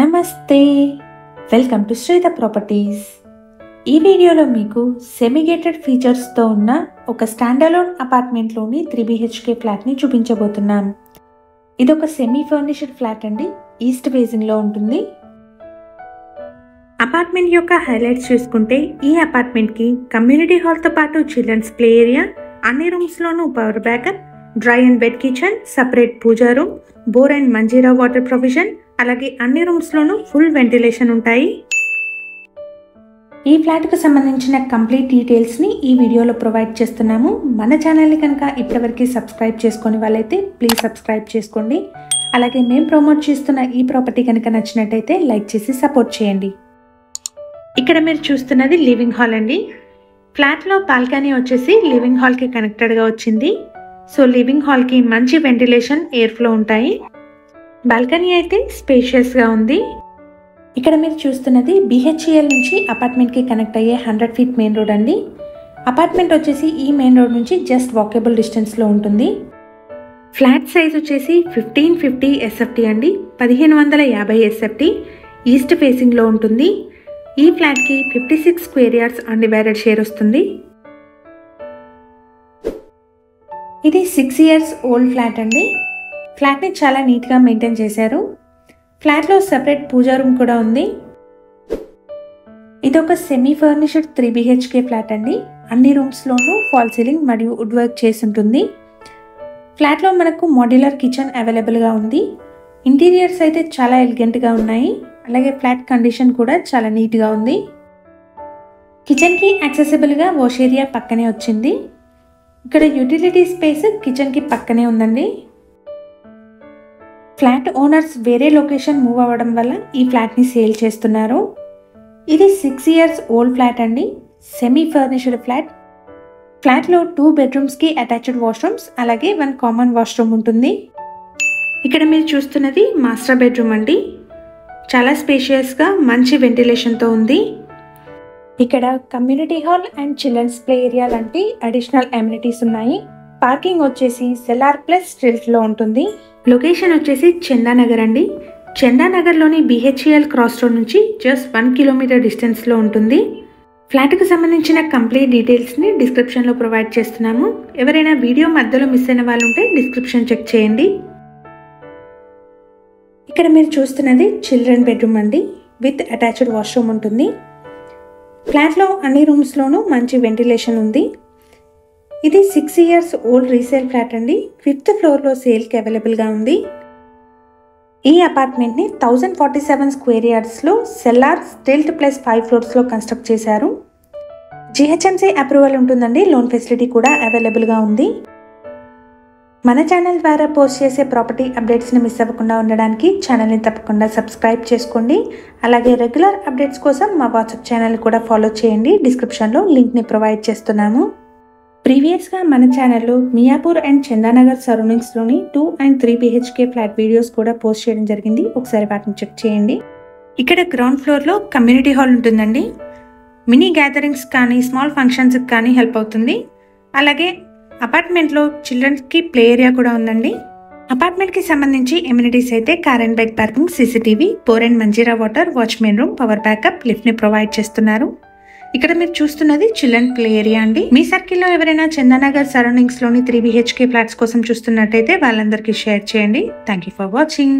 నమస్తే, welcome to శ్రీధ properties. ఈ వీడియోలో మీకు సెమీగేటెడ్ ఫీచర్స్తో ఉన్న ఒక స్టాండలోన్ అపార్ట్మెంట్లోని 3 BHK ఫ్లాట్ని చూపించబోతున్నాం. ఇది ఒక సెమీ ఫర్నిష్డ్ ఫ్లాట్ అండి, ఈస్ట్ ఫేసింగ్లో ఉంటుంది. అపార్ట్మెంట్ యొక్క హైలైట్స్ చూసుకుంటే ఈ అపార్ట్మెంట్కి కమ్యూనిటీ హాల్తో పాటు చిల్డ్రన్స్ ప్లే ఏరియా, అన్ని రూమ్స్లోనూ power backup, dry and bed kitchen, separate puja room, bore and Manjeera water provision, అలాగే అన్ని రూమ్స్లోనూ ఫుల్ వెంటిలేషన్ ఉంటాయి. ఈ ఫ్లాట్కు సంబంధించిన కంప్లీట్ డీటెయిల్స్ని ఈ వీడియోలో ప్రొవైడ్ చేస్తున్నాము. మన ఛానల్ని కనుక ఇప్పటివరకు సబ్స్క్రైబ్ చేసుకునే వాళ్ళైతే ప్లీజ్ సబ్స్క్రైబ్ చేసుకోండి. అలాగే మేము ప్రమోట్ చేస్తున్న ఈ ప్రాపర్టీ కనుక నచ్చినట్టయితే లైక్ చేసి సపోర్ట్ చేయండి. ఇక్కడ మీరు చూస్తున్నది లివింగ్ హాల్ అండి. ఫ్లాట్లో బాల్కనీ వచ్చేసి లివింగ్ హాల్కి కనెక్టెడ్గా వచ్చింది. సో లివింగ్ హాల్కి మంచి వెంటిలేషన్, ఎయిర్ ఫ్లో ఉంటాయి. బాల్కనీ అయితే స్పేషియస్గా ఉంది. ఇక్కడ మీరు చూస్తున్నది BHEL నుంచి అపార్ట్మెంట్కి కనెక్ట్ అయ్యే 100 feet మెయిన్ రోడ్ అండి. అపార్ట్మెంట్ వచ్చేసి ఈ మెయిన్ రోడ్ నుంచి జస్ట్ వాకబుల్ డిస్టెన్స్లో ఉంటుంది. ఫ్లాట్ సైజ్ వచ్చేసి 1550 SFT అండి, 1550 SFT, ఈస్ట్ ఫేసింగ్లో ఉంటుంది. ఈ ఫ్లాట్కి 56 square yards అన్డివైడెడ్ షేర్ వస్తుంది. ఇది 6 years ఓల్డ్ ఫ్లాట్ అండి. ఫ్లాట్ని చాలా నీట్గా మెయింటైన్ చేశారు. ఫ్లాట్లో సెపరేట్ పూజా రూమ్ కూడా ఉంది. ఇది ఒక సెమీ ఫర్నిష్డ్ 3 BHK ఫ్లాట్ అండి. అన్ని రూమ్స్లోనూ ఫాల్ సీలింగ్ మరియు వుడ్ వర్క్ చేసి ఉంటుంది. ఫ్లాట్లో మనకు మాడ్యులర్ కిచెన్ అవైలబుల్గా ఉంది. ఇంటీరియర్స్ అయితే చాలా ఎలిగెంట్గా ఉన్నాయి. అలాగే ఫ్లాట్ కండిషన్ కూడా చాలా నీట్గా ఉంది. కిచెన్కి యాక్సెసిబుల్గా వాష్ ఏరియా పక్కనే వచ్చింది. ఇక్కడ యూటిలిటీ స్పేస్ కిచెన్కి పక్కనే ఉందండి. ఫ్లాట్ ఓనర్స్ వేరే లొకేషన్ మూవ్ అవ్వడం వల్ల ఈ ఫ్లాట్ని సేల్ చేస్తున్నారు. ఇది 6 years ఓల్డ్ ఫ్లాట్ అండి, సెమీ ఫర్నిష్డ్ ఫ్లాట్. ఫ్లాట్లో 2 bedrooms అటాచ్డ్ వాష్రూమ్స్, అలాగే 1 కామన్ వాష్రూమ్ ఉంటుంది. ఇక్కడ మీరు చూస్తున్నది మాస్టర్ బెడ్రూమ్ అండి. చాలా స్పేషియస్గా మంచి వెంటిలేషన్తో ఉంది. ఇక్కడ community hall and childrens play area లాంటి అడిషనల్ అమ్యూనిటీస్ ఉన్నాయి. పార్కింగ్ వచ్చేసి సెల్లార్ ప్లస్ స్ట్రీట్లో ఉంటుంది. లొకేషన్ వచ్చేసి చందానగర్ అండి. చందానగర్లోని BHEL క్రాస్ రోడ్ నుంచి జస్ట్ 1 kilometer డిస్టెన్స్లో ఉంటుంది. ఫ్లాట్కు సంబంధించిన కంప్లీట్ డీటెయిల్స్ని డిస్క్రిప్షన్లో ప్రొవైడ్ చేస్తున్నాము. ఎవరైనా వీడియో మధ్యలో మిస్ అయిన వాళ్ళు ఉంటే డిస్క్రిప్షన్ చెక్ చేయండి. ఇక్కడ మీరు చూస్తున్నది చిల్డ్రన్ బెడ్రూమ్ అండి, విత్ అటాచ్డ్ వాష్రూమ్ ఉంటుంది. ఫ్లాట్లో అన్ని రూమ్స్లోనూ మంచి వెంటిలేషన్ ఉంది. ఇది 6 years ఓల్డ్ రీసేల్ ఫ్లాట్ అండి. 5th floorలో సేల్కి అవైలబుల్గా ఉంది. ఈ అపార్ట్మెంట్ని 1047 square yardsలో cellar, stilt plus 5 floors construct చేశారు. GHMC అప్రూవల్ ఉంటుందండి. లోన్ ఫెసిలిటీ కూడా అవైలబుల్గా ఉంది. మన ఛానల్ ద్వారా పోస్ట్ చేసే ప్రాపర్టీ అప్డేట్స్ని మిస్ అవ్వకుండా ఉండడానికి ఛానల్ని తప్పకుండా సబ్స్క్రైబ్ చేసుకోండి. అలాగే రెగ్యులర్ అప్డేట్స్ కోసం మా వాట్సాప్ ఛానల్ కూడా ఫాలో చేయండి. డిస్క్రిప్షన్లో లింక్ని ప్రొవైడ్ చేస్తున్నాము. ప్రీవియస్గా మన ఛానల్లో మియాపూర్ అండ్ చందానగర్ సరౌండింగ్స్లోని 2 and 3 BHK ఫ్లాట్ వీడియోస్ కూడా పోస్ట్ చేయడం జరిగింది. ఒకసారి వాటిని చెక్ చేయండి. ఇక్కడ గ్రౌండ్ ఫ్లోర్లో కమ్యూనిటీ హాల్ ఉంటుందండి. మినీ గ్యాదరింగ్స్ కానీ స్మాల్ ఫంక్షన్స్కి కానీ హెల్ప్ అవుతుంది. అలాగే అపార్ట్మెంట్లో చిల్డ్రన్స్కి ప్లే ఏరియా కూడా ఉందండి. అపార్ట్మెంట్కి సంబంధించి ఎమ్యూనిటీస్ అయితే car and bike parking, CCTV, bore and Manjeera water, watchmen room, power backup, లిఫ్ట్ని ప్రొవైడ్ చేస్తున్నారు. ఇక్కడ మీరు చూస్తున్నది చిల్డ్రన్ ప్లే ఏరియా అండి. మీ సర్కిల్లో ఎవరైనా చందానగర్ సరౌండింగ్స్లోని 3 BHK ఫ్లాట్స్ కోసం చూస్తున్నట్టయితే వాళ్ళందరికీ షేర్ చేయండి. Thank you for watching.